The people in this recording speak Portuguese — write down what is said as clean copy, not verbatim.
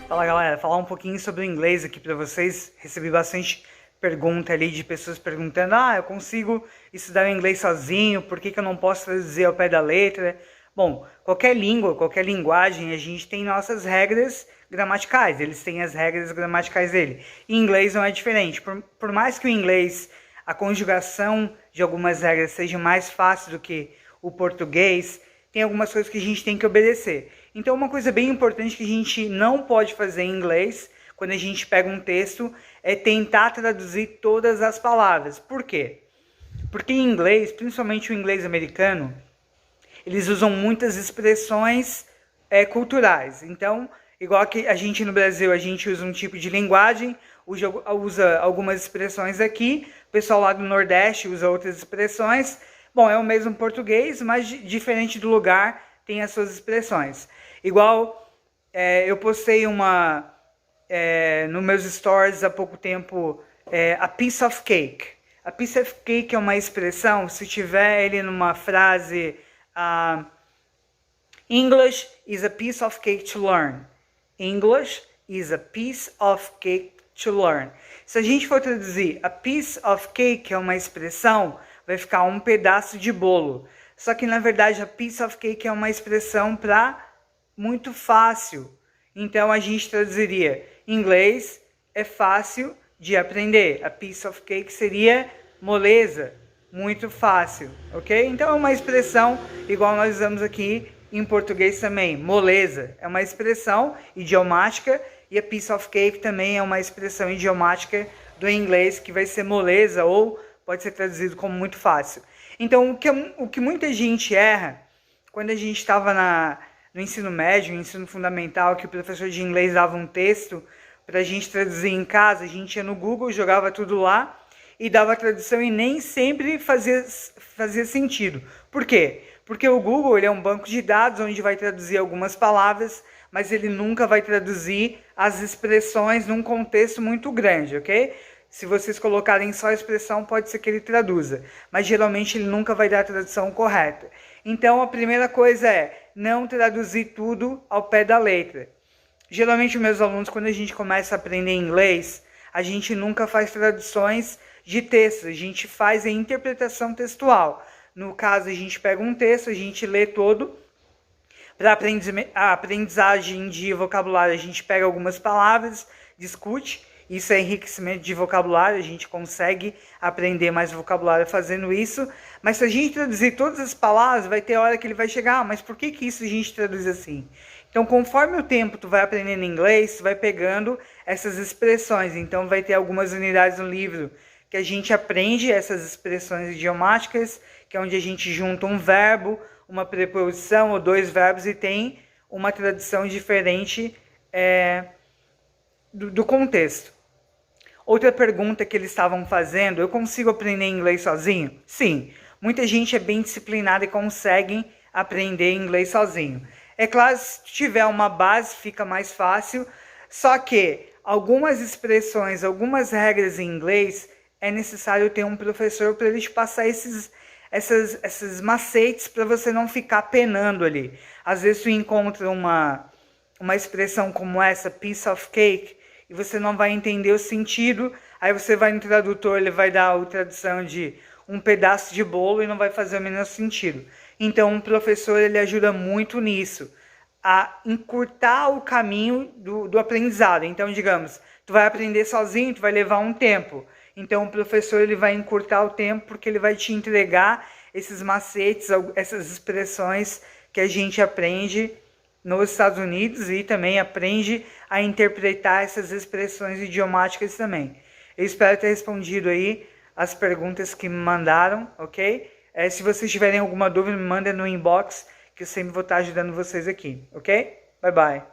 Fala galera, falar um pouquinho sobre o inglês aqui para vocês. Recebi bastante pergunta ali de pessoas perguntando: eu consigo estudar o inglês sozinho, por que eu não posso traduzir ao pé da letra? Bom, qualquer língua, qualquer linguagem, a gente tem nossas regras gramaticais, eles têm as regras gramaticais dele. Em inglês não é diferente, por mais que o inglês, a conjugação de algumas regras seja mais fácil do que o português, tem algumas coisas que a gente tem que obedecer. Então, uma coisa bem importante que a gente não pode fazer em inglês, quando a gente pega um texto, é tentar traduzir todas as palavras. Por quê? Porque em inglês, principalmente o inglês americano, eles usam muitas expressões culturais. Então, igual que a gente no Brasil, a gente usa um tipo de linguagem, usa algumas expressões aqui, o pessoal lá do Nordeste usa outras expressões. Bom, é o mesmo português, mas diferente do lugar, tem as suas expressões. Igual, eu postei nos meus stories há pouco tempo, a piece of cake. A piece of cake é uma expressão, se tiver ele numa frase, English is a piece of cake to learn. English is a piece of cake to learn. Se a gente for traduzir, a piece of cake é uma expressão, vai ficar um pedaço de bolo. Só que, na verdade, a piece of cake é uma expressão para muito fácil. Então, a gente traduziria, em inglês, é fácil de aprender. A piece of cake seria moleza, muito fácil, ok? Então, é uma expressão igual nós usamos aqui em português também. Moleza é uma expressão idiomática e a piece of cake também é uma expressão idiomática do inglês que vai ser moleza ou pode ser traduzido como muito fácil. Então, o que muita gente erra, quando a gente estava no ensino médio, no ensino fundamental, que o professor de inglês dava um texto para a gente traduzir em casa, a gente ia no Google, jogava tudo lá e dava a tradução e nem sempre fazia sentido. Por quê? Porque o Google ele é um banco de dados onde vai traduzir algumas palavras, mas ele nunca vai traduzir as expressões num contexto muito grande, ok? Se vocês colocarem só a expressão, pode ser que ele traduza. Mas geralmente ele nunca vai dar a tradução correta. Então a primeira coisa é não traduzir tudo ao pé da letra. Geralmente os meus alunos, quando a gente começa a aprender inglês, a gente nunca faz traduções de texto. A gente faz a interpretação textual. No caso, a gente pega um texto, a gente lê todo. Para a aprendizagem de vocabulário, a gente pega algumas palavras, discute. Isso é enriquecimento de vocabulário, a gente consegue aprender mais vocabulário fazendo isso. Mas se a gente traduzir todas as palavras, vai ter hora que ele vai chegar, mas por que isso a gente traduz assim? Então, conforme o tempo tu vai aprendendo inglês, tu vai pegando essas expressões. Então, vai ter algumas unidades no livro que a gente aprende essas expressões idiomáticas, que é onde a gente junta um verbo, uma preposição ou dois verbos e tem uma tradução diferente do contexto. Outra pergunta que eles estavam fazendo, eu consigo aprender inglês sozinho? Sim, muita gente é bem disciplinada e consegue aprender inglês sozinho. É claro, se tiver uma base fica mais fácil, só que algumas expressões, algumas regras em inglês, é necessário ter um professor para ele te passar esses macetes para você não ficar penando ali. Às vezes tu encontra uma expressão como essa, piece of cake, e você não vai entender o sentido, aí você vai no tradutor, ele vai dar a tradução de um pedaço de bolo e não vai fazer o menor sentido. Então, um professor, ele ajuda muito nisso, a encurtar o caminho do aprendizado. Então, digamos, tu vai aprender sozinho, tu vai levar um tempo. Então, o professor, ele vai encurtar o tempo porque ele vai te entregar esses macetes, essas expressões que a gente aprende nos Estados Unidos e também aprende a interpretar essas expressões idiomáticas também. Eu espero ter respondido aí as perguntas que me mandaram, ok? Se vocês tiverem alguma dúvida, me mandem no inbox, que eu sempre vou estar ajudando vocês aqui, ok? Bye, bye.